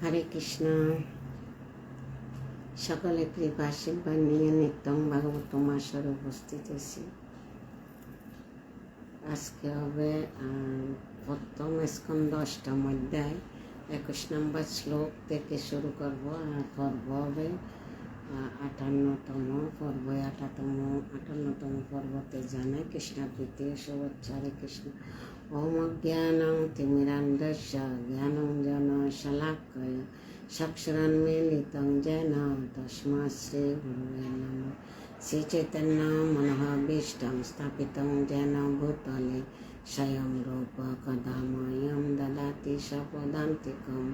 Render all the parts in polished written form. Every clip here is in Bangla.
হরে কৃষ্ণ। সকলে কৃপা আশীর্বাদ নিয়ে নিত্যং ভাগবত মাসের উপস্থিত হয়েছি। আজকে হবে প্রথম স্কন্ধ অষ্টম অধ্যায় 21 নম্বর শ্লোক থেকে শুরু করব। আর পর্ব হবে 58তম পর্ব। 58তম পর্বতে জানায় কৃষ্ণ প্রীতি শুভেচ্ছা। হরে কৃষ্ণ। ওম জ্ঞানং তিমিরান্ধস্য জ্ঞানঞ্জন শলাকয়া চক্ষুরন্মীলিतं येन तस्मै श्रीगुरुवे नमः। श्रीचैतन्य मनोभीष्टं स्थापितं येन भूतले स्वयं रूप कदा मह्यं ददाति स्वपदान्तिकं।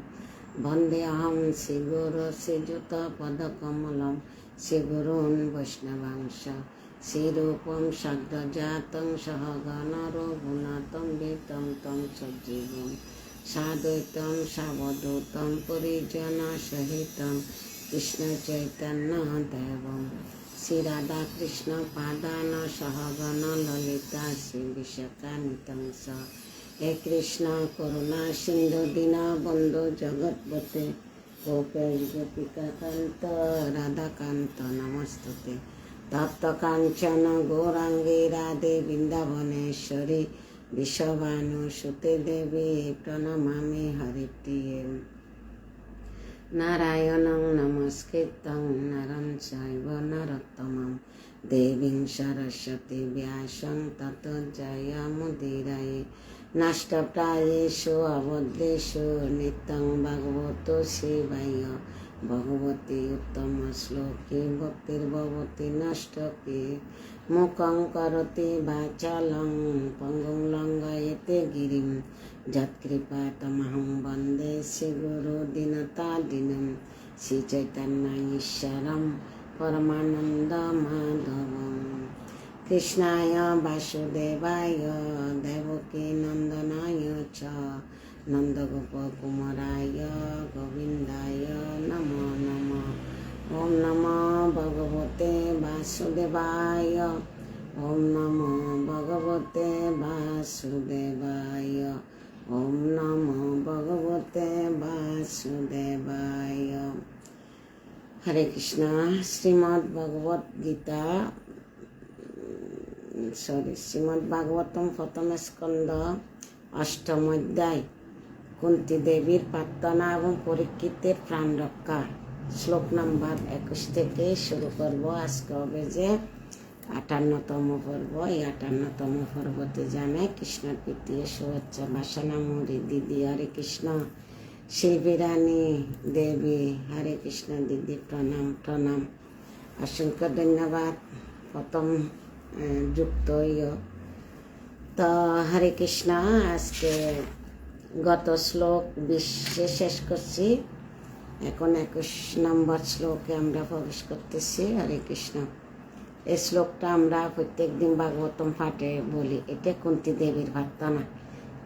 वन्देऽहं श्रीगुरो श्रीयुतपदकमलं श्रीगुरून् वैष्णवांश श्रीरूपं सद्गजातं सहगण रघुनाथं वितं तं सजीवम् साद्वैतं सावधूतं परिजनसहितं कृष्ण चैतन्य देवं श्री राधा कृष्ण पादान सहगण ललिता श्री विशाखान्वितं स। हे कृष्ण करुणा सिंधु दीनबन्धु जगत्पते गोपेश गोपिका कांत राधाकांत नमस्तुते। तप्त कांचन गौरांगी राधे वृंदावनेश्वरी विश्वभानुसुते देवी प्रणमामि हरिप्रिये। नारायणं नमस्कृतं नरं चैव नरोत्तमं देवीं सरस्वती व्यासं ततो जयमुदीरये। नष्टप्रायेषु अबद्धेषु नित्यं भगवतो सेवाय भगवती उत्तमश्लोकी भक्तिर्भवति नष्टके। मुखं करोति वाचालं पङ्गुं लङ्घयते गिरिं यत्कृपातमहं वन्दे श्रीगुरुदीनतादिनं श्रीचैतन्यईश्वरं परमानन्दमाधवम्। कृष्णाय वासुदेवाय देवकीनन्दनाय च नन्दगोपकुमाराय गोविन्दाय नमो नमः। ओम नमो भगवते वासुदेवाय। ओम नमो भगवते वासुदेवाय। ओम नमो भगवते वासुदेवाय। हरे कृष्ण। श्रीमद् भागवतम प्रथम स्कंद अष्टम अध्याय कुंती देवीर प्रार्थना एवं परीक्षितेर प्राण रक्षा श्लोक नम्बर 21 থেকে শুরু করব। আজকে হবে যে 58তম পর্ব। এই 58তম পর্বতে জানায় কৃষ্ণের প্রীতি শুভেচ্ছা। বাসনা মুরি দিদি হরে কৃষ্ণ। শিল্পী রানী দেবী হরে কৃষ্ণ। দিদি প্রণাম প্রণাম, অসংখ্য ধন্যবাদ। প্রথম যুক্ত তো হরে কৃষ্ণ। আজকে গত শ্লোক 20 শেষ করছি। এখন 21 নম্বর শ্লোকে আমরা প্রবেশ করতেছি। হরে কৃষ্ণ। এই শ্লোকটা আমরা প্রত্যেক দিন ভাগবতম পাঠে বলি। এটা কুন্তী দেবীর প্রার্থনা।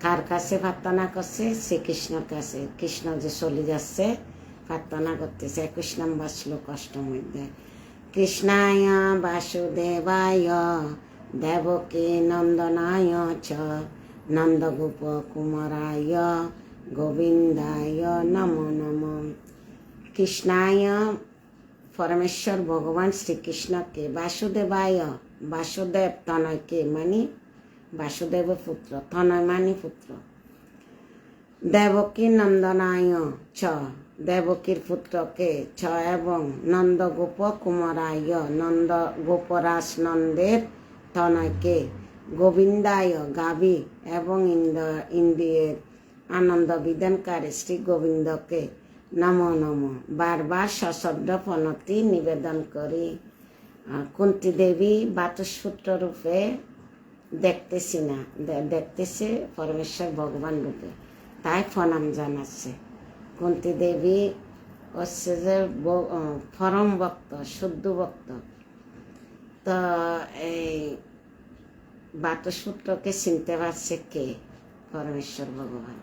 কার কাছে প্রার্থনা করছে? শ্রীকৃষ্ণর কাছে। কৃষ্ণ যে চলে যাচ্ছে প্রার্থনা করতেছে। 21 নম্বর শ্লোক অষ্টম অধ্যায়। কৃষ্ণায় বাসুদেবায় দেবকী নন্দনায় চ নন্দগোপ কুমারায় গোবিন্দায় নমো নমঃ। কৃষ্ণায় পরমেশ্বর ভগবান শ্রীকৃষ্ণকে, বাসুদেবায় বাসুদেব তনয়কে মানে বাসুদেব পুত্র, তনয় মানে পুত্র, দেবকী নন্দনায় চ দেবকীর পুত্রকে ছ এবং নন্দগোপ কুমারায় নন্দ গোপরাজ নন্দের তনয়কে গোবিন্দায় গাভী এবং ইন্দ্রিয়ের আনন্দ বিধানকারী শ্রী গোবিন্দকে নমো নমঃ বারবার সশব্দ প্রণতি নিবেদন করি। কুন্তী দেবী বাতুসপুত্র রূপে দেখতেছি না, দেখতেছে পরমেশ্বর ভগবান রূপে, তাই প্রণাম জানাচ্ছে। কুন্তী দেবী হচ্ছে যে পরম ভক্ত, শুদ্ধ ভক্ত। তো এই বাতুসপুত্রকে চিনতে পারছে কে? পরমেশ্বর ভগবান,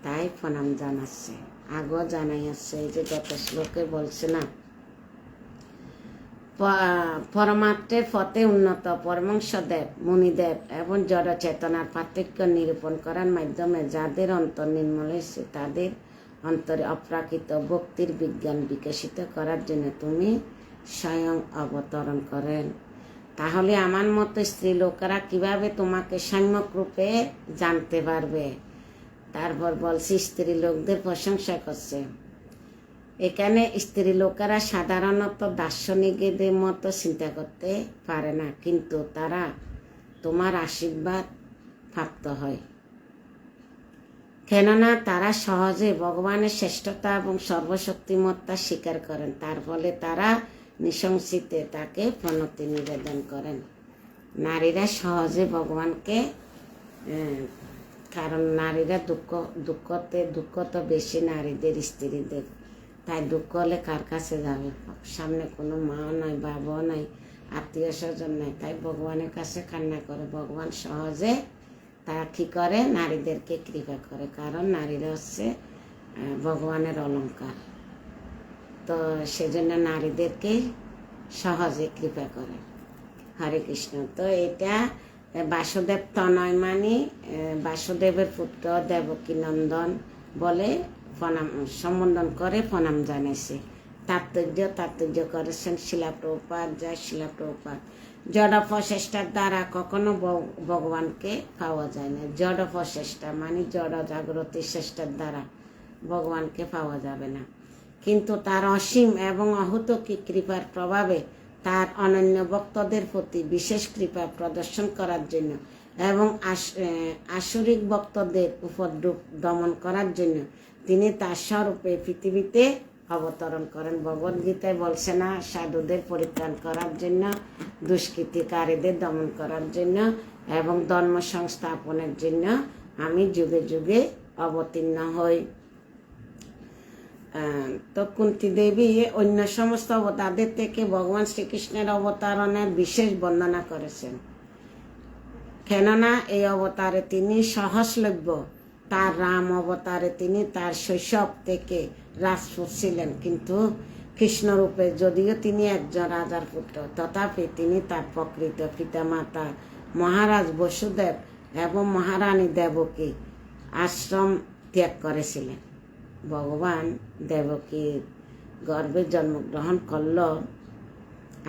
তাই প্রণাম জানাচ্ছে। আগেও জানাই আসছে। এই যে গত শ্লোকে বলছে না, পরমাত্মের পথে উন্নত পরমহংসদেব মুনিদেব এবং জড় চেতনার পার্থক্য নিরূপণ করার মাধ্যমে যাদের অন্তর নির্মল হয়েছে তাদের অন্তরে অপ্রাকৃত ভক্তির বিজ্ঞান বিকশিত করার জন্য তুমি স্বয়ং অবতরণ করেন। তাহলে আমার মতো স্ত্রী লোকেরা কিভাবে তোমাকে সম্যক রূপে জানতে পারবে? তারপর বলছি স্ত্রী লোকদের প্রশংসা করছে। এখানে স্ত্রী লোকেরা সাধারণত দার্শনিকদের মতো চিন্তা করতে পারে না, কিন্তু তারা তোমার আশীর্বাদ প্রাপ্ত হয়, কেননা তারা সহজে ভগবানের শ্রেষ্ঠতা এবং সর্বশক্তিমত্তা স্বীকার করেন। তার ফলে তারা নিঃসংশিতে তাকে প্রণতি নিবেদন করেন। নারীরা সহজে ভগবানকে, কারণ নারীরা দুঃখ তো বেশি নারীদের, স্ত্রীদের। তাই দুঃখ হলে কার কাছে যাবে? সামনে কোনো মাও নাই, বাবাও নাই, আত্মীয় স্বজন নাই, তাই ভগবানের কাছে কান্না করে। ভগবান সহজে তারা কী করে? নারীদেরকে কৃপা করে, কারণ নারীরা হচ্ছে ভগবানের অলংকার। তো সেজন্য নারীদেরকে সহজে কৃপা করে। হরে কৃষ্ণ। তো এটা বাসুদেব তনয় মানে বাসুদেবের পুত্র দেবকী নন্দন বলে প্রণাম সম্বোধন করে প্রণাম জানাইছে। তাৎপর্য করেছেন শিলা প্রভুপাদ। জয় শিলা প্রভুপাদ। জড় প্রচেষ্টার দ্বারা কখনো ভগবানকে পাওয়া যায় না। জড় প্রচেষ্টা মানে জড় জাগ্রতির চেষ্টার দ্বারা ভগবানকে পাওয়া যাবে না, কিন্তু তার অসীম এবং অহূতকী কৃপার প্রভাবে তার অনন্য ভক্তদের প্রতি বিশেষ কৃপা প্রদর্শন করার জন্য এবং আসরিক ভক্তদের উপদ্রব দমন করার জন্য তিনি তার স্বরূপে পৃথিবীতে অবতরণ করেন। ভগবদ্গীতায় বলছে না, সাধুদের পরিত্রাণ করার জন্য, দুষ্কৃতিকারীদের দমন করার জন্য এবং ধর্ম সংস্থাপনের জন্য আমি যুগে যুগে অবতীর্ণ হই। তো কুন্তী দেবী অন্য সমস্ত অবতারদের থেকে ভগবান শ্রীকৃষ্ণের অবতারণের বিশেষ বর্ণনা করেছেন, কেননা এই অবতারে তিনি সহজলভ্য। তার রাম অবতারে তিনি তার শৈশব থেকে রাজপুত ছিলেন, কিন্তু কৃষ্ণরূপে যদিও তিনি একজন রাজার পুত্র, তথাপি তিনি তার প্রকৃত পিতামাতা মহারাজ বসুদেব এবং মহারানী দেবকী আশ্রম ত্যাগ করেছিলেন। ভগবান দেবকীর গর্ভে জন্মগ্রহণ করল,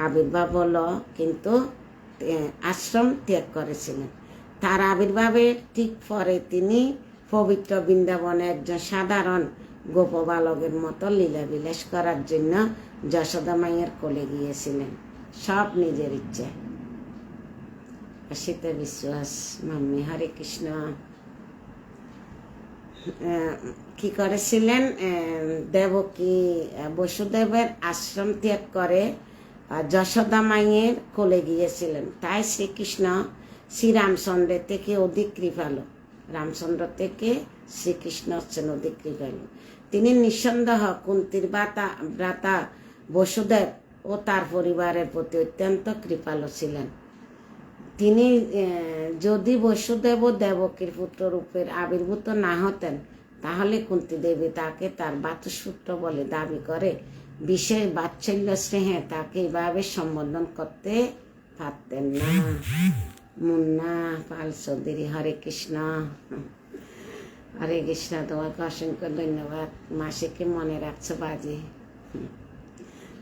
আবির্ভাব হলো, কিন্তু আশ্রম ত্যাগ করেছিলেন। তার আবির্ভাবের ঠিক পরে তিনি পবিত্র বৃন্দাবনে একজন সাধারণ গোপবালকের মতো লীলা বিলাস করার জন্য যশোদা মায়ের কোলে গিয়েছিলেন, সব নিজের ইচ্ছে। অসিত বিশ্বাস মাম্মি। হরে কৃষ্ণ। কি করেছিলেন? দেবকী বসুদেবের আশ্রম ত্যাগ করে যশোদা মায়ের কোলে গিয়েছিলেন। তাই শ্রীকৃষ্ণ শ্রীরামচন্দ্রের থেকে অধিক কৃপালু। রামচন্দ্র থেকে শ্রীকৃষ্ণ হচ্ছেন অধিক কৃপালু। তিনি নিঃসন্দেহ কুন্তীর ভ্রাতা বসুদেব ও তার পরিবারের প্রতি অত্যন্ত কৃপালু ছিলেন। তিনি যদি বসুদেব ও দেবকীর পুত্র রূপের আবির্ভূত না হতেন, তাহলে কুন্তী দেবী তাকে তার বাতুসপুত্র বলে দাবি করে বিশেষ বাৎসল্য স্নেহে তাকে এভাবে সম্বোধন করতে পারতেন না। মুন্না পাল চৌধুরী। হরে কৃষ্ণ। হরে কৃষ্ণ। তোমাকে অসংখ্য ধন্যবাদ, মাসিকে মনে রাখছো বাজি।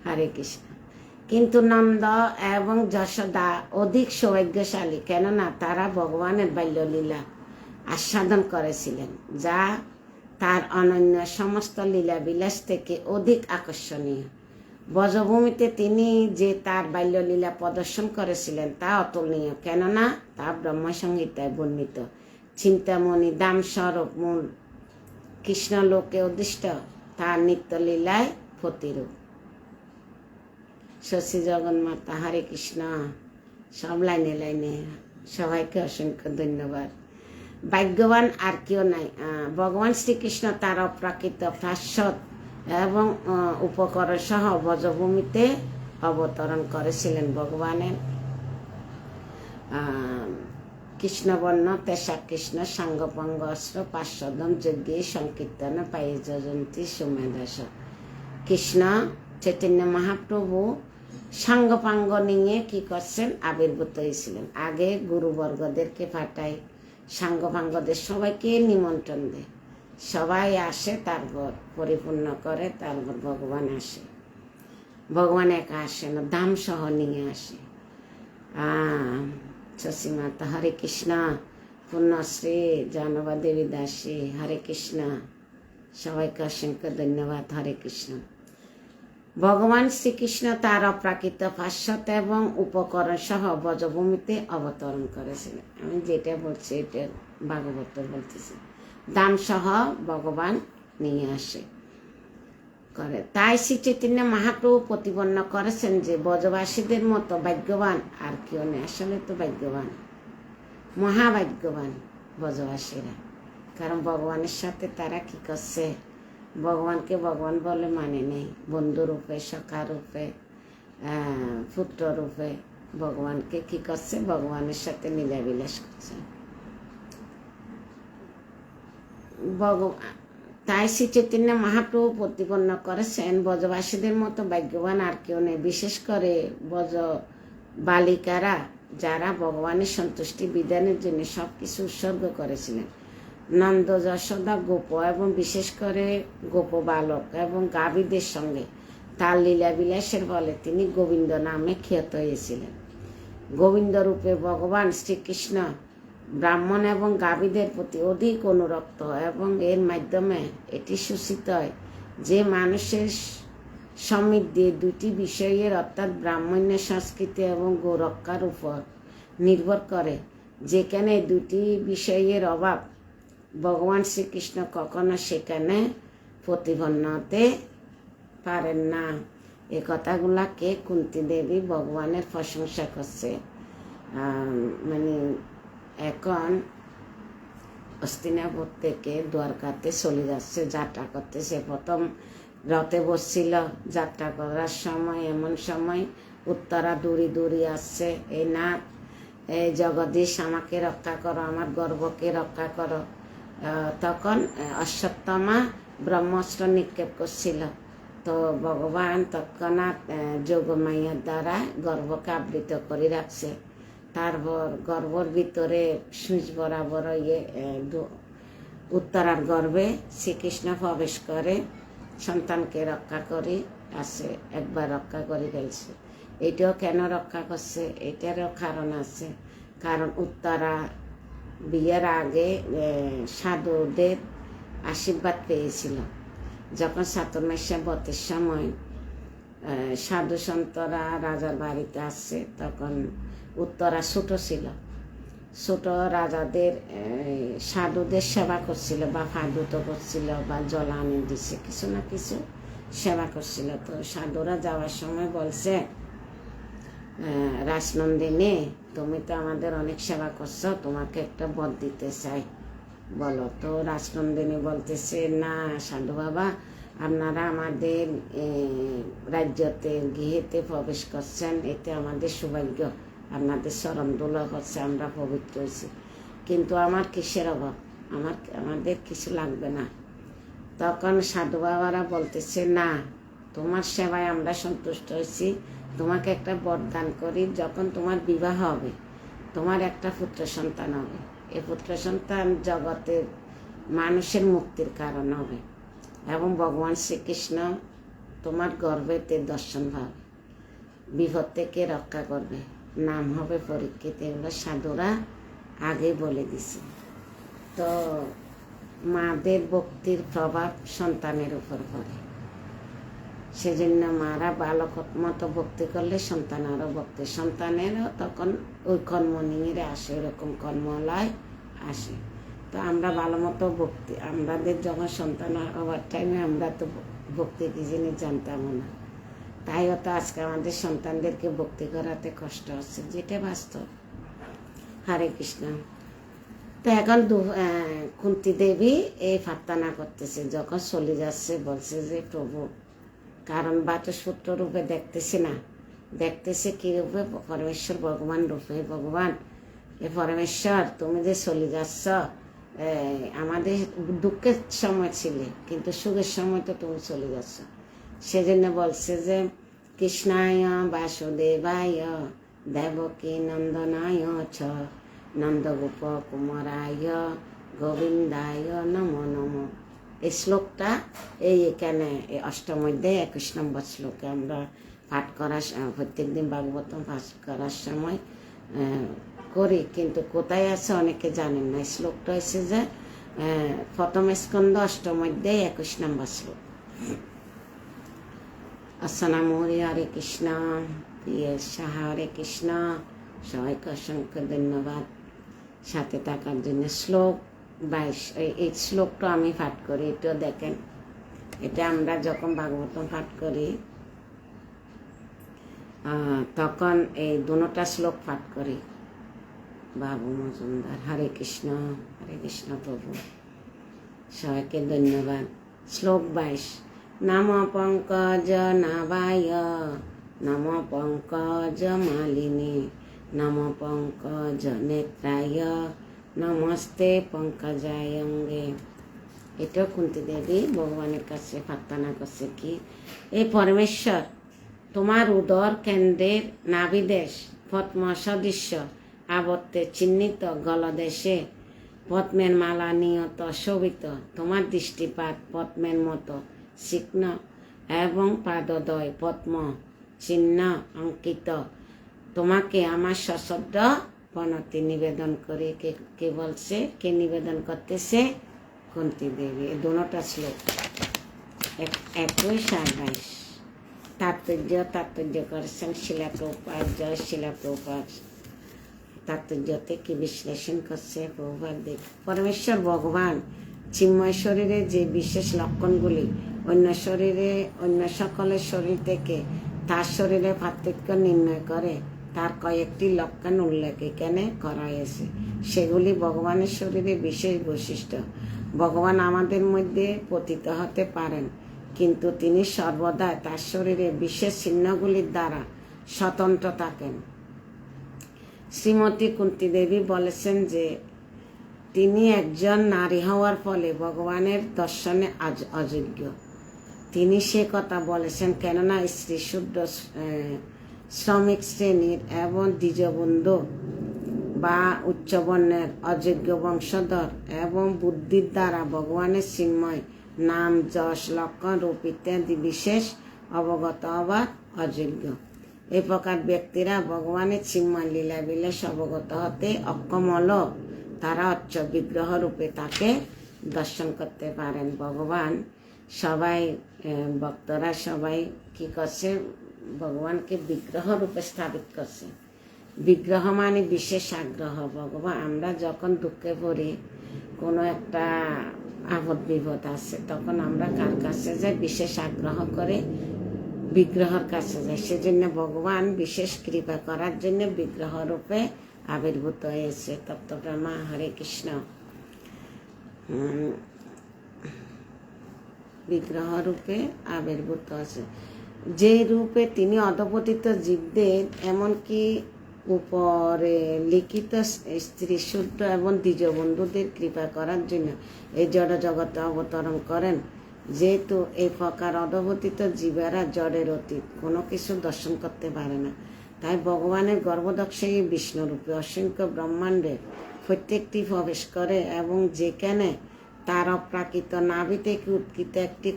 হরে কৃষ্ণ। কিন্তু নন্দ এবং যশোদা অধিক সৌভাগ্যশালী, কেননা তারা ভগবানের বাল্যলীলা আস্বাদন করেছিলেন, যা তার অনন্য সমস্ত লীলা বিলাস থেকে অধিক আকর্ষণীয়। ব্রজভূমিতে তিনি যে তার বাল্যলীলা প্রদর্শন করেছিলেন তা অতুলনীয়, কেননা তা ব্রহ্মসংহিতায় বর্ণিত। চিন্তামণি দাম স্বরূপ মূল কৃষ্ণলোকে অধিষ্ঠ তার নিত্যলীলায় প্রতিরূপ। শশী জগন্মাতা। হরে কৃষ্ণ। সব লাইনে লাইনে সবাইকে অসংখ্য ধন্যবাদ। ভাগ্যবান আর কেউ নাই। ভগবান শ্রীকৃষ্ণ তার অপ্রাকৃত প্রাশ্চদ এবং উপকরণ সহ ব্রজভূমিতে অবতরণ করেছিলেন। ভগবানের কৃষ্ণবর্ণ তেষা কৃষ্ণ সাঙ্গপাঙ্গ অস্ত্র পার্শ্বদম যজ্ঞে সংকীর্তন পাই যজন্তী সুমেধাস। কৃষ্ণ চৈতন্য মহাপ্রভু সাঙ্গপাঙ্গ নিয়ে কি করছেন? আবির্ভূত হয়েছিলেন। আগে গুরুবর্গদেরকে পাঠায়, সাঙ্গপাঙ্গদের সবাইকে নিমন্ত্রণ দেয়, সবাই আসে, তারপর পরিপূর্ণ করে, তারপর ভগবান আসে। ভগবান একা আসে না, দাম সহ নিয়ে আসে। শশীমাতা হরে কৃষ্ণ, পূর্ণশ্রী জানবা দেবী দাসী হরে কৃষ্ণ, সবাইকে অসংখ্য ধন্যবাদ। হরে কৃষ্ণ। ভগবান শ্রীকৃষ্ণ তার অপ্রাকৃত পার্শ্বত এবং উপকরণ সহ ব্রজভূমিতে অবতরণ করেছিলেন। আমি যেটা বলছি এটা ভাগবত বলতেছি, দাম সহ ভগবান নিয়ে আসে করে। তাই শ্রী চৈতন্য মহাপ্রভু প্রতিপন্ন করেছেন যে ব্রজবাসীদের মতো ভাগ্যবান আর কেউ নেই। আসলে তো ভাগ্যবান, মহাভাগ্যবান ব্রজবাসীরা, কারণ ভগবানের সাথে তারা কি করছে, ভগবানকে ভগবান বলে মানে নেই, বন্ধুরূপে, সখারূপে, পুত্ররূপে ভগবানকে কি করছে, ভগবানের সাথে লীলাবিলাস করছে। তাই শ্রী চৈতন্য মহাপ্রভু প্রতিপন্ন করেছেন ব্রজবাসীদের মতো ভাগ্যবান আর কেউ নেই। বিশেষ করে ব্রজ বালিকারা, যারা ভগবানের সন্তুষ্টি বিধানের জন্য সবকিছু উৎসর্গ করেছিলেন। নন্দ, যশোদা, গোপ এবং বিশেষ করে গোপ বালক এবং গাভীদের সঙ্গে তার লীলাবিলাসের ফলে তিনি গোবিন্দ নামে খ্যাত হয়েছিলেন। গোবিন্দ রূপে ভগবান শ্রীকৃষ্ণ ব্রাহ্মণ এবং গাভীদের প্রতি অধিক অনুরক্ত, এবং এর মাধ্যমে এটি সূচিত হয় যে মানুষের সমৃদ্ধি দুটি বিষয়ের অর্থাৎ ব্রাহ্মণ্য সংস্কৃতি এবং গোরক্ষার উপর নির্ভর করে। যেখানে দুটি বিষয়ের অভাব, ভগবান শ্রীকৃষ্ণ কখনো সেখানে প্রতিপন্ন হতে পারেন না। এ কথাগুলাকে কুন্তী দেবী ভগবানের প্রশংসা করছে। মানে এখন হস্তিনাপুর থেকে দ্বারকাতে চলে যাচ্ছে, যাত্রা করতেছে। প্রথম রথে বসছিল, যাত্রা করার সময় এমন সময় উত্তরা দূরে দূরে আসছে, এই নাথ, এই জগদীশ আমাকে রক্ষা করো, আমার গর্বকে রক্ষা করো। তখন অশ্বত্থামা ব্রহ্মাস্ত্র নিক্ষেপ করছিল, তো ভগবান তৎক্ষণাৎ যোগমায়ার দ্বারা গর্ভকে আবৃত করে রাখছে। তারপর গর্ভর ভিতরে সূচ বরাবর উত্তরার গর্ভে শ্রীকৃষ্ণ প্রবেশ করে সন্তানকে রক্ষা করে আসে, একবার রক্ষা করে ফেলছে। এটাও কেন রক্ষা করছে, এটারও কারণ আছে। কারণ উত্তরা বিয়ের আগে সাধুদের আশীর্বাদ পেয়েছিল। যখন চাতুর্মাস্য ব্রতের সময় সাধু সন্তরা রাজার বাড়িতে আসছে, তখন উত্তরা ছোট ছিল, ছোট রাজাদের সাধুদের সেবা করছিল, বা ফাদুত করছিল, বা জল আনি দিচ্ছে, কিছু না কিছু সেবা করছিল। তো সাধুরা যাওয়ার সময় বলছে, রাজনন্দিনী, তুমি তো আমাদের অনেক সেবা করছো, তোমাকে একটা বর দিতে চাই, বলো। তো রাজনন্দিনী বলতেছে, না সাধু বাবা, আপনারা আমাদের রাজ্যতে গৃহেতে প্রবেশ করছেন, এতে আমাদের সৌভাগ্য, আপনাদের চরণ ধুলো হচ্ছে, আমরা পবিত্র হয়েছি, কিন্তু আমার কিসের অভাব, আমাদের কিছু লাগবে না। তখন সাধু বাবারা বলতেছে, না, তোমার সেবায় আমরা সন্তুষ্ট হয়েছি, তোমাকে একটা বরদান করি, যখন তোমার বিবাহ হবে তোমার একটা পুত্র সন্তান হবে, এই পুত্র সন্তান জগতের মানুষের মুক্তির কারণ হবে, এবং ভগবান শ্রীকৃষ্ণ তোমার গর্ভেতে দর্শন পাবে, বিপদ থেকে রক্ষা করবে, নাম হবে পরীক্ষিত। এগুলো সাধুরা আগে বলে দিছে। তো মাদের ভক্তির প্রভাব সন্তানের উপর পড়ে, সেজন্য মারা বালক মতো ভক্তি করলে সন্তান আরও ভক্তি, সন্তানেরও তখন ওই কর্ম নিয়ে আসে, ওরকম কর্মলয় আসে। তো আমরা ভালো মতো ভক্তি, আমাদের যখন সন্তান হওয়ার টাইমে আমরা তো ভক্তি কি জিনিস জানতাম না, তাই হয়তো আজকে আমাদের সন্তানদেরকে ভক্তি করাতে কষ্ট হচ্ছে, যেটা বাস্তব। হরে কৃষ্ণ। তো এখন কুন্তী দেবী এই প্রার্থনা করতেছে, যখন চলে যাচ্ছে বলছে যে প্রভু, কারণ বাচস্পত্র রূপে দেখতেছে না, দেখতেছে কি রূপে, পরমেশ্বর ভগবান রূপে। ভগবান এ পরমেশ্বর, তুমি যে চলে যাচ্ছ, আমাদের দুঃখের সময় ছিলে, কিন্তু সুখের সময় তো তুমি চলে যাচ্ছ। সেজন্য বলছে যে কৃষ্ণায় বাসুদেবায় দেবকী নন্দনায় ছ নন্দগোপ কুমারায় গোবিন্দায় নমো নমো। এই শ্লোকটা এখানে এই অষ্টম অধ্যায় 21 নম্বর শ্লোকে আমরা পাঠ করার প্রত্যেক দিন ভাগবতম পাঠ করার সময় করি, কিন্তু কোথায় আছে অনেকে জানেন না। এই শ্লোকটা হচ্ছে যে প্রথম স্কন্ধ অষ্টম অধ্যায় 21 নম্বর শ্লোক। আসসালাম হরে কৃষ্ণ, প্রিয় সাহা হরে কৃষ্ণ, সবাইকে অসংখ্য ধন্যবাদ সাথে থাকার জন্য। শ্লোক 22, এই শ্লোকটা আমি পাঠ করি, এটাও দেখেন। এটা আমরা যখন ভাগবতম পাঠ করি তখন এই দুটা শ্লোক পাঠ করি। বাবু মজুমদার, হরে কৃষ্ণ প্রভু, সবাইকে ধন্যবাদ। শ্লোক 22। নম পঙ্কজ নাভায়, নম পঙ্কজ মালিনী, নম পঙ্কজ নেত্রায়, নমস্তে পঙ্কজায় অঙ্গে। এটাও কুন্তী দেবী ভগবানের কাছে প্রার্থনা করছে কি, এই পরমেশ্বর, তোমার উদর কেন্দ্রের নাভিদেশ পদ্ম সদৃশ্য আবর্তে চিহ্নিত গলদেশে পদ্মের মালা নিয়ত শোভিত, তোমার দৃষ্টিপাত পদ্মের মতো চিহ্ন এবং পাদদয় পদ্ম চিহ্ন অঙ্কিত, তোমাকে আমার সশ্রদ্ধ প্রণতি নিবেদন করে। কে বলছে, কে নিবেদন করতেছে? কুন্তী দেবী। এই দুটা শ্লোক 21 আর 22। তাৎপর্য করেছেন শিলা প্রভুপাদ। জয় শিলা প্রভুপাদ। তাৎপর্যতে কি বিশ্লেষণ করছে প্রভুপাদ দেব। পরমেশ্বর ভগবান চিন্ময় শরীরে যে বিশেষ লক্ষণগুলি অন্য সকলের শরীর থেকে তার শরীরে পার্থক্য নির্ণয় করে, তার কয়েকটি লক্ষণ উল্লেখ এখানে করা হয়েছে। সেগুলি ভগবানের শরীরে বিশেষ বৈশিষ্ট্য। ভগবান আমাদের মধ্যে পতিত হতে পারেন, কিন্তু তিনি সর্বদা তার শরীরে বিশেষ চিহ্নগুলির দ্বারা স্বতন্ত্র থাকেন। শ্রীমতী কুন্তী দেবী বলেছেন যে তিনি একজন নারী হওয়ার ফলে ভগবানের দর্শনে অযোগ্য। তিনি সে কথা বলেছেন কেননা স্ত্রী, শুদ্ধ শ্রমিক শ্রেণীর এবং দ্বিজবন্ধু বা উচ্চবর্ণের অযোগ্য বংশধর এবং বুদ্ধির দ্বারা ভগবানের চিন্ময় নাম, যশ, লক্ষণ, রূপ ইত্যাদি বিশেষ অবগত হবার অযোগ্য। এই প্রকার ব্যক্তিরা ভগবানের চিন্ময় লীলা বিলাস অবগত হতে অক্ষম হলেও তারা অচ্চ বিগ্রহ রূপে তাকে দর্শন করতে পারেন। ভগবান সবাই ভক্তরা সবাই কি করছে, ভগবানকে বিগ্রহ রূপে স্থাপিত করছে। বিগ্রহ মানে বিশেষ আগ্রহ। ভগবান, আমরা যখন দুঃখে পড়ি, কোনো একটা আপদ বিপদ আছে, তখন আমরা কার কাছে যাই? বিশেষ আগ্রহ করে বিগ্রহের কাছে যাই। সেজন্য ভগবান বিশেষ কৃপা করার জন্য বিগ্রহ রূপে আবির্ভূত হয়েছে। তত্ত্বপ্রমা হরে কৃষ্ণ। বিগ্রহ রূপে আবির্ভূত আছে, যে রূপে তিনি অধপতিত জীবদের এমনকি উপরে লিখিত স্ত্রী, শুদ্ধ এবং দ্বিজবন্ধুদের কৃপা করার জন্য এই জড় জগতে অবতরণ করেন। যেহেতু এই প্রকার অধপতিত জীবেরা জড়ের অতীত, কোনো কিছু দর্শন করতে পারে না, তাই ভগবানের গর্ভদক্ষে বিষ্ণুরূপে অসংখ্য ব্রহ্মাণ্ডের প্রত্যেকটি প্রবেশ করে এবং যেখানে তার অপ্রাকৃত নাভি থেকে উৎকৃত একটি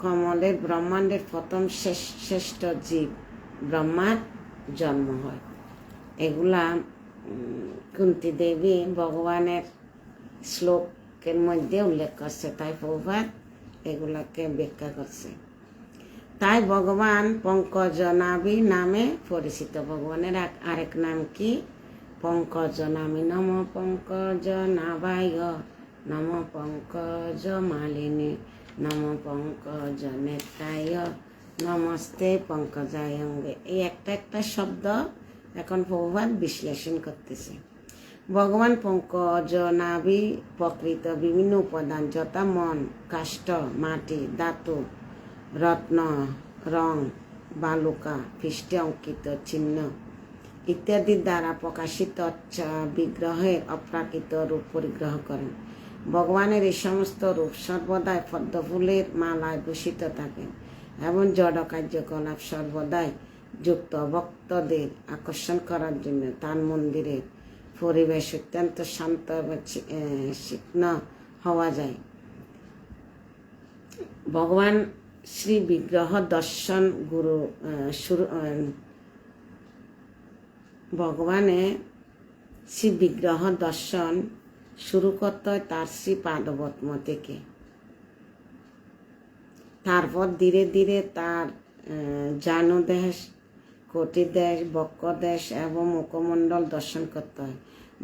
কমলের ব্রহ্মাণ্ডের প্রথম শ্রেষ্ঠ জীব ব্রহ্মার জন্ম হয়। এগুলা কুন্তী দেবী ভগবানের শ্লোকের মধ্যে উল্লেখ করছে, তাই প্রভুপাদ এগুলাকে ব্যাখ্যা করছে। তাই ভগবান পঙ্কজনাভি নামে পরিচিত। ভগবানের আরেক নাম কি? পঙ্কজনাভি। নম পঙ্কজ নাভায়, নম পঙ্কজ মালিনী, নম পঙ্কজ নেত্রায়, নমস্তে পঙ্কজায় অঙ্গে। এই একটা শব্দ এখন প্রভুপাদ বিশ্লেষণ করতেছে। ভগবান পঙ্কজ নাভি প্রকৃত বিভিন্ন উপাদান যথা মন, কাষ্ঠ, মাটি, ধাতু, রত্ন, রং, বালুকা, পৃষ্ঠে অঙ্কিত চিহ্ন ইত্যাদি দ্বারা প্রকাশিত বিগ্রহের অপ্রাকৃত রূপ পরিগ্রহ করেন। ভগবানের এই সমস্ত রূপ সর্বদাই পদ্মফুলের মালায় ভূষিত থাকেন এবং জড় কার্যকলাপ সর্বদাই যুক্ত ভক্তদের আকর্ষণ করার জন্য তার মন্দিরের পরিবেশ অত্যন্ত শান্ত এবং চিকন হওয়া যায়। ভগবান শ্রী বিগ্রহ দর্শন গুরু ভগবানে শ্রী বিগ্রহ দর্শন শুরু করতে হয় তার শ্রী পাদপদ্ম থেকে। তারপর ধীরে ধীরে তার জানুদেশ, কটিদেশ, বক্ষদেশ এবং মুখমণ্ডল দর্শন করতে হয়।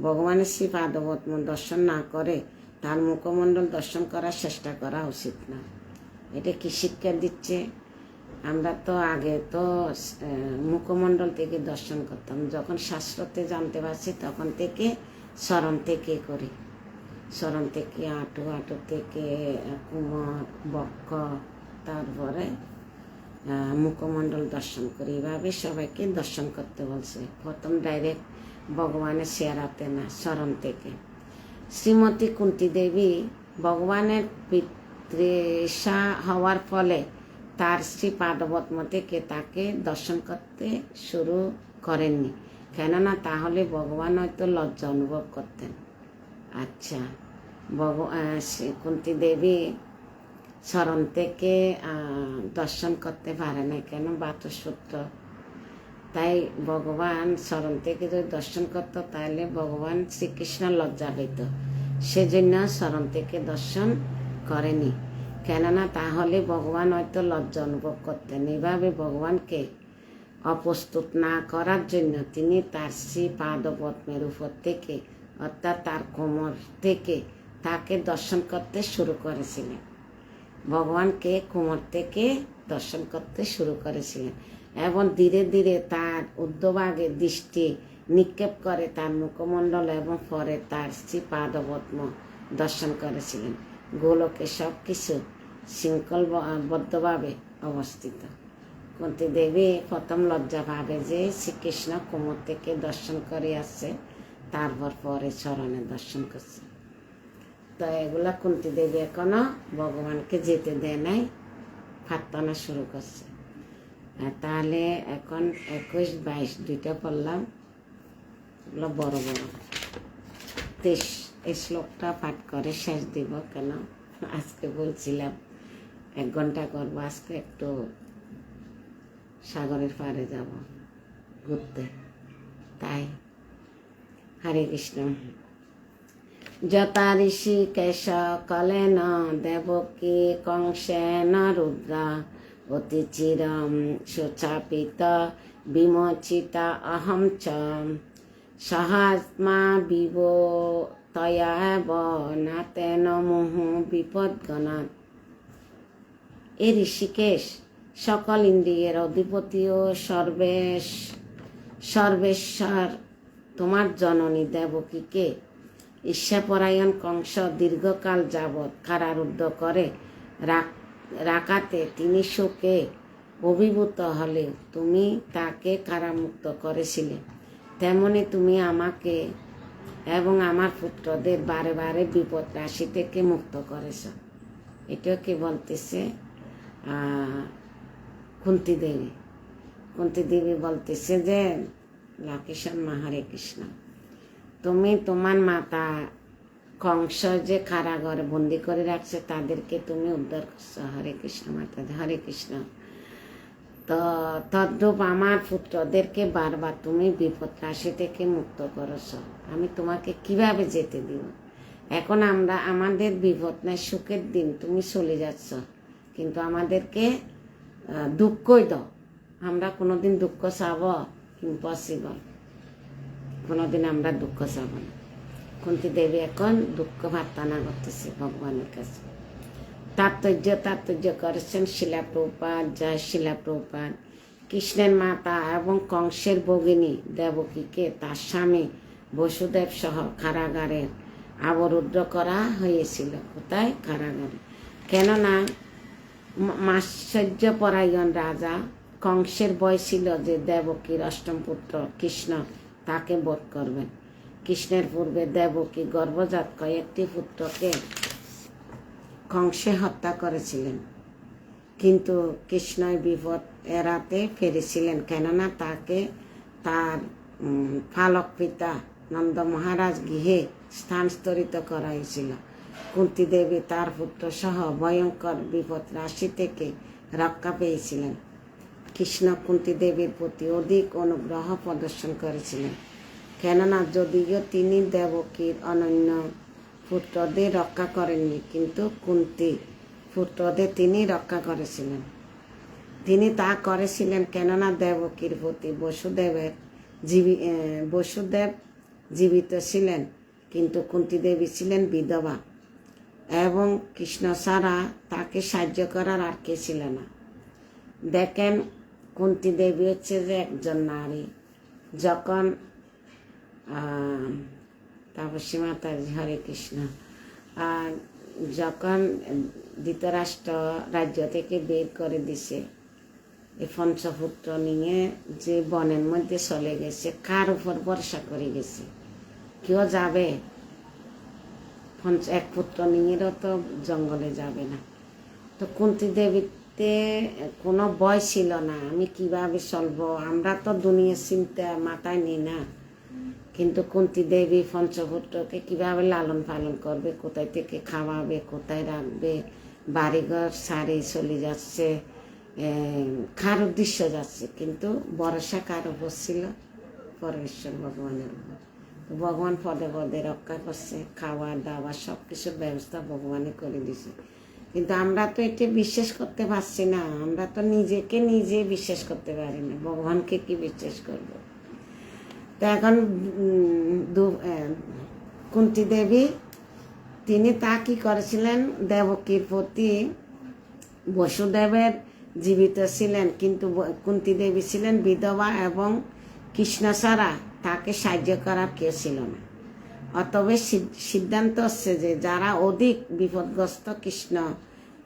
ভগবানের শ্রী পাদপদ্ম দর্শন না করে তার মুখমণ্ডল দর্শন করার চেষ্টা করা উচিত না। এটা কি শিক্ষা দিচ্ছে? আমরা তো আগে তো মুখমণ্ডল থেকে দর্শন করতাম, যখন শাস্ত্রতে জানতে পারছি তখন থেকে স্মরণ থেকে করি। স্মরণ থেকে আঁটু, আঁটু থেকে কোমর, বক্ষ, তারপরে মুখমণ্ডল দর্শন করি। এভাবে সবাইকে দর্শন করতে বলছে। প্রথম ডাইরেক্ট ভগবানের চেহারাতে না, স্মরণ থেকে। শ্রীমতী কুন্তী দেবী ভগবানের পিতৃষা হওয়ার ফলে তার শ্রী পাদপদ্ম থেকে তাকে দর্শন করতে শুরু করেননি, কেননা তাহলে ভগবান হয়তো লজ্জা অনুভব করতেন। আচ্ছা, কুন্তী দেবী স্মরণ থেকে দর্শন করতে পারে না কেন? বাতুসূত্র। তাই ভগবান স্মরণ থেকে যদি দর্শন করত তাহলে ভগবান শ্রীকৃষ্ণ লজ্জা পেত, সেজন্য স্মরণ থেকে দর্শন করেনি, কেননা তাহলে ভগবান হয়তো লজ্জা অনুভব করতেন। এইভাবে ভগবানকে অপ্রস্তুত না করার জন্য তিনি তার শ্রী পাদপদ্মের উপর থেকে, অর্থাৎ তার কোমর থেকে তাকে দর্শন করতে শুরু করেছিলেন। ভগবানকে কোমর থেকে দর্শন করতে শুরু করেছিলেন এবং ধীরে ধীরে তার ঊর্ধ্বভাগে দৃষ্টি নিক্ষেপ করে তার মুখমণ্ডল এবং পরে তার শ্রী পাদপদ্ম দর্শন করেছিলেন। গোলকে সব কিছু শৃঙ্খলবদ্ধভাবে অবস্থিত। কুন্তী দেবী প্রথম লজ্জা ভাবে যে শ্রীকৃষ্ণ কোমর থেকে দর্শন করে আসছে, তারপর পরে চরণে দর্শন করছে। তো এগুলা কুন্তী দেবী এখনো ভগবানকে যেতে দেয় নাই, প্রার্থনা শুরু করছে। তাহলে এখন 21, 22 দুইটা পড়লাম, এগুলো বড় বড়। 23 এই শ্লোকটা পাঠ করে শেষ দিব, কেন আজকে বলছিলাম 1 ঘন্টা করবো। আজকে একটু সাগরের পাড়ে যাব ঘুরতে, তাই। হরে কৃষ্ণ। যথা ঋষিকেশ কলেন দেবকী কংসেন রুদ্রা অতিচিরম সুচাপিত বিমোচিতা অহম চ সহাত্মা বিবতয়াব নাতেন মুহু বিপদগণাৎ। এ ঋষিকেশ সকল ইন্দ্রিয়ের অধিপতি ও সর্বেশ্বর তোমার জননী দেবকীকে ঈর্ষাপরায়ণ কংস দীর্ঘকাল যাবৎ কারারুদ্ধ করে রাখাতে তিনি শোকে অভিভূত হলে তুমি তাকে কারামুক্ত করেছিলে, তেমনি তুমি আমাকে এবং আমার পুত্রদের বারে বারে বিপদ রাশি থেকে মুক্ত করেছ। এটাও কি বলতেছে কুন্তী দেবী। কুন্তী দেবী বলতেছে যে লাকিশন মা হরে কৃষ্ণ, তুমি তোমার মাতা কংস যে কারাগারে বন্দি করে রাখছে তাদেরকে তুমি উদ্ধার করছো। হরে কৃষ্ণ মাতা, হরে কৃষ্ণ। তো তদ্রূপ আমার পুত্রদেরকে বারবার তুমি বিপদ রাশি থেকে মুক্ত করেছ। আমি তোমাকে কিভাবে যেতে দিব? এখন আমরা আমাদের বিপদ নাই, সুখের দিন, তুমি চলে যাচ্ছ, কিন্তু আমাদেরকে দুঃখই দাও। আমরা কোনোদিন দুঃখ চাব? ইম্পসিবল। কোনোদিন আমরা দুঃখ চাব না। কুন্তী দেবী এখন দুঃখ প্রার্থনা করতেছে ভগবানের কাছে। তাৎপর্য করেছেন শিলা প্রভুপাদ। জয় শিলা প্রভুপাদ। কৃষ্ণের মাতা এবং কংসের ভগিনী দেবকীকে তার স্বামী বসুদেব সহ কারাগারে অবরুদ্ধ করা হয়েছিল। কোথায়? কারাগারে। কেননা মাৎসর্যপরায়ণ রাজা কংসের ভয় ছিল যে দেবকীর অষ্টম পুত্র কৃষ্ণ তাকে বধ করবেন। কৃষ্ণের পূর্বে দেবকী গর্ভজাত কয়েকটি পুত্রকে কংসে হত্যা করেছিলেন, কিন্তু কৃষ্ণই বিপদ এড়াতে পেরেছিলেন, কেননা তাকে তার পালক পিতা নন্দ মহারাজ গৃহে স্থানান্তরিত করা হয়েছিল। কুন্তী দেবী তার পুত্র সহ ভয়ঙ্কর বিপদ রাশি থেকে রক্ষা পেয়েছিলেন। কৃষ্ণ কুন্তী দেবীর প্রতি অধিক অনুগ্রহ প্রদর্শন করেছিলেন, কেননা যদিও তিনি দেবকীর অনন্য পুত্রদের রক্ষা করেননি, কিন্তু কুন্তী পুত্রদের তিনি রক্ষা করেছিলেন। তিনি তা করেছিলেন কেননা দেবকীর প্রতি বসুদেব জীবিত ছিলেন, কিন্তু কুন্তী দেবী ছিলেন বিধবা এবং কৃষ্ণ ছাড়া তাকে সাহায্য করার আর কে ছিল না। দেখেন, কুন্তী দেবী হচ্ছে যে একজন নারী। যখন তাপসী মাতাজি হরে কৃষ্ণ, যখন ধৃতরাষ্ট্র রাজ্য থেকে বের করে দিছে, এই পঞ্চপুত্র নিয়ে যে বনের মধ্যে চলে গেছে, কার উপর ভরসা করে গেছে? কেউ যাবে? এক পুত্র নিয়েও তো জঙ্গলে যাবে না। তো কুন্তী দেবীতে কোনো ভয় ছিল না, আমি কিভাবে চলবো, আমরা তো দুনিয়ার চিন্তা মাথায় নিই না। কিন্তু কুন্তী দেবী পঞ্চপুত্রকে কিভাবে লালন পালন করবে, কোথায় থেকে খাওয়াবে, কোথায় রাখবে, বাড়িঘর সারি চলে যাচ্ছে, কার উদ্দেশ্য যাচ্ছে, কিন্তু ভরসা কার উপর ছিল? পরমেশ্বর ভগবানের উপর। ভগবান পদে পদে রক্ষা করছে, খাওয়া দাওয়া সব কিছুর ব্যবস্থা ভগবানে করে দিছে। কিন্তু আমরা তো এটা বিশ্বাস করতে পারছি না, আমরা তো নিজেকে নিজে বিশ্বাস করতে পারি না, ভগবানকে কি বিশ্বাস করব? তো এখন কুন্তী দেবী তিনি তা কি করেছিলেন? দেবকীর প্রতি বসুদেবের জীবিত ছিলেন, কিন্তু কুন্তী দেবী ছিলেন বিধবা এবং কৃষ্ণ ছাড়া তাকে সাহায্য করার কেউ ছিল না। অতএব সিদ্ধান্ত হচ্ছে যে যারা অধিক বিপদগ্রস্ত, কৃষ্ণ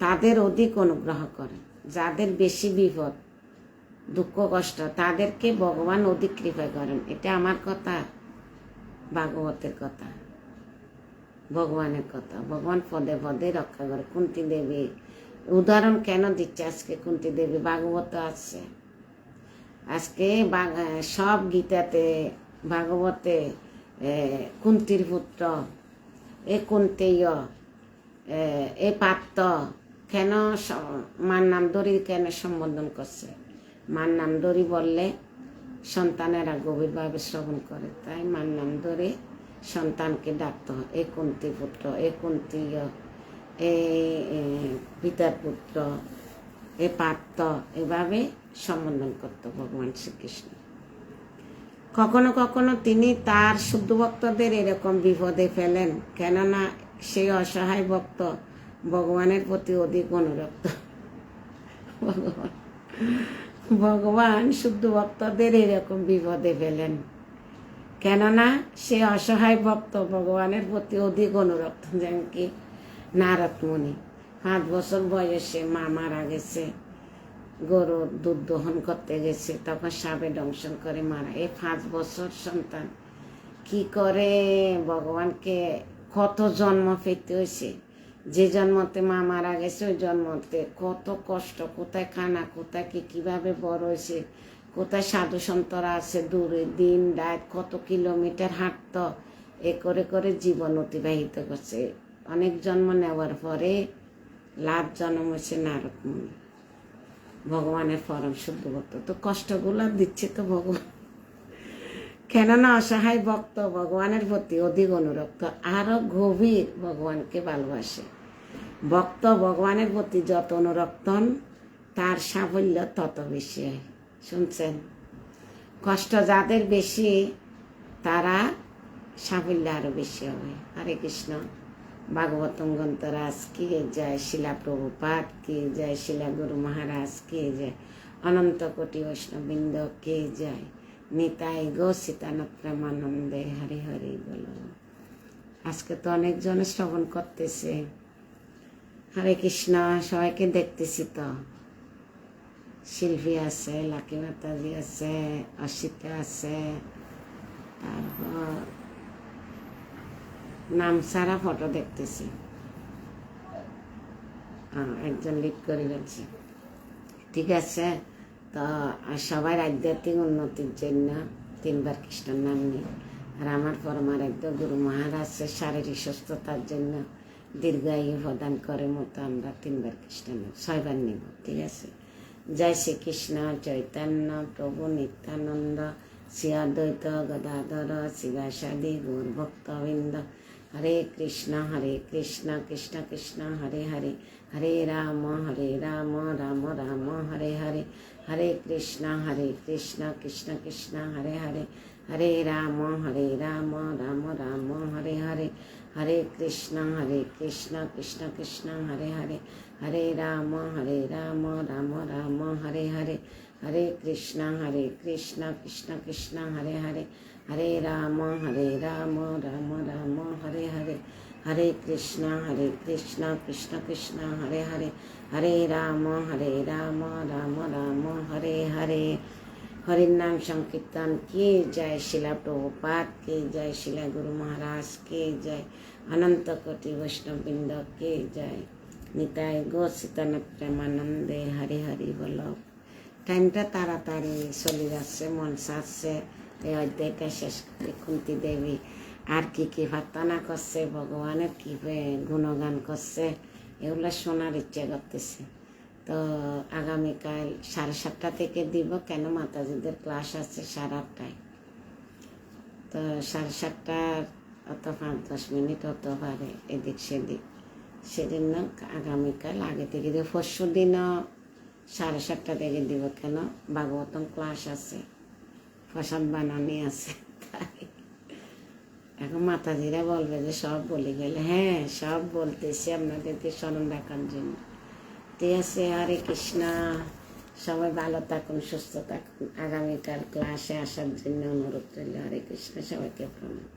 তাদের অধিক অনুগ্রহ করেন। যাদের বেশি বিপদ দুঃখ কষ্ট, তাদেরকে ভগবান অধিক কৃপা করেন। এটা আমার কথা, ভাগবতের কথা, ভগবানের কথা। ভগবান পদে পদে রক্ষা করে। কুন্তী দেবী উদাহরণ কেন দিচ্ছে আজকে? কুন্তী দেবী ভাগবত আছে, আজকে সব গীতাতে ভাগবতে কুন্তীর পুত্র এ কুন্তেয় এ পাত্র কেন মার নাম ধরে কেন সম্বোধন করছে? মার নাম ধরে বললে সন্তানেরা গভীরভাবে শ্রবণ করে, তাই মার নাম ধরে সন্তানকে ডাকতে হয়, এ কুন্তী পুত্র, এ কুন্তীয়, এ পিতার পুত্র, এ পাত্র, এভাবে সম্বোধন করত ভগবান শ্রীকৃষ্ণ। কখনো কখনো তিনি তার শুদ্ধ ভক্তদের এরকম বিপদে ফেলেন, কেননা সেই অসহায় ভক্ত ভগবানের প্রতি অধিক অনুরক্ত। ভগবান শুদ্ধ ভক্তদের এরকম বিপদে ফেলেন, কেননা সে অসহায় ভক্ত ভগবানের প্রতি অধিক অনুরক্ত। যেমন কি নারদ মুনি 5 বছর বয়সে মা মারা গেছে, গরু দুধ দহন করতে গেছে, তখন সাপে দংশন করে মারা। এই 5 বছর সন্তান কি করে ভগবানকে কত জন্ম পেতে হয়েছে, যে জন্মতে মা মারা গেছে ওই জন্মতে কত কষ্ট, কোথায় খানা, কোথায় কি কিভাবে বড় হয়েছে, কোথায় সাধু সন্তরা আছে দূরে, দিন রাত কত কিলোমিটার হাঁটত, এ করে করে জীবন অতিবাহিত করছে। অনেক জন্ম নেওয়ার পরে লাভ জন্ম হয়েছে নারদ মুনি, ভগবানের পরম শুদ্ধ ভক্ত। তো কষ্টগুলো দিচ্ছে তো ভগবান, কেননা অসহায় ভক্ত ভগবানের প্রতি অধিক অনুরক্ত, আরো গভীর ভগবানকে ভালোবাসে। ভক্ত ভগবানের প্রতি যত অনুরক্তন, তার সাফল্য তত বেশি হয়। শুনছেন? কষ্ট যাদের বেশি, তারা সাফল্য আরো বেশি হবে। হরে কৃষ্ণ। ভাগবতম গ্রন্থরাজ কি জয়, শিলা প্রভুপাদ কি জয়, শিলা গুরু মহারাজ কি জয়, অনন্ত কোটি বৈষ্ণববৃন্দ কে জয়, নিতাই গো সীতানাথ প্রেমানন্দে হরি হরি বল। আজকে তো অনেকজন শ্রবণ করতেছে। হরে কৃষ্ণ। সবাইকে দেখতেছি তো, শিল্পী আছে, লাকি মাতাজি আছে, অসিতা আছে, তারপর নাম সারা ফটো দেখতেছি। একজন লিড করে ফেলছে। ঠিক আছে, তো সবাই আধ্যাত্মিক উন্নতির জন্য 3 বার কৃষ্ণের নাম নিই। আর আমার পরমারাধ্য গুরু মহারাজের শারীরিক সুস্থতার জন্য দীর্ঘায়ু প্রদান করে মতো আমরা 3বার কৃষ্ণ নাম 6বার নিব, ঠিক আছে? জয় শ্রীকৃষ্ণ চৈতন্য প্রভু নিত্যানন্দ শ্রী অদ্বৈত গদাধর শিবাসাদি গৌর ভক্তবৃন্দ। হরে কৃষ্ণ কৃষ্ণ কৃষ্ণ হরে হরে, হরে রাম রাম রাম হরে হরে, হরে কৃষ্ণ কৃষ্ণ কৃষ্ণ হরে হরে, হরে রাম রাম রাম হরে হরে, হরে কৃষ্ণ কৃষ্ণ কৃষ্ণ হরে হরে, হরে রাম রাম রাম হরে হরে, হরে কৃষ্ণ কৃষ্ণ কৃষ্ণ হরে হরে, হরে রাম রাম রাম হরে হরে, হরে কৃষ্ণ কৃষ্ণ কৃষ্ণ হরে হরে, হরে রাম রাম রাম হরে হরে। হরির নাম সংকীর্তন কি জয়, শিলা প্রভুপাদ কি জয়, শিলা গুরু মহারাজ কি জয়, অনন্ত কোটি বৈষ্ণববৃন্দ কি জয়, নিতাই গো সীতানাথ প্রেমানন্দে হরি হরি বল। টাইমটা তাড়াতাড়ি চলে যাচ্ছে, মন সাজছে। এই অধ্যায়টা শেষ করে কুন্তী দেবী আর কি প্রার্থনা করছে, ভগবানের কি গুণগান করছে, এগুলো শোনার ইচ্ছে করতেছে। তো আগামীকাল 7:30 থেকে দিব, কেন মাতাজিদের ক্লাস আছে 8:30টায়। তো 7:30 অত 5-10 মিনিট হতে পারে এদিক সেদিক, সেজন্য আগামীকাল আগে থেকে দিব। পরশু দিনও 7:30 থেকে দিব, কেন ভাগবতম ক্লাস আছে, প্রসাদ বানানি আছে। তাই এখন মাতাজিরা বলবে যে সব বলে গেলে, হ্যাঁ সব বলতেছি আপনাদেরকে স্মরণ রাখার জন্য, ঠিক আছে? হরে কৃষ্ণ, সবাই ভালো থাকুন, সুস্থ থাকুন। আগামীকাল ক্লাসে আসার জন্য অনুরোধ রইল। হরে কৃষ্ণ, সবাইকে প্রণাম।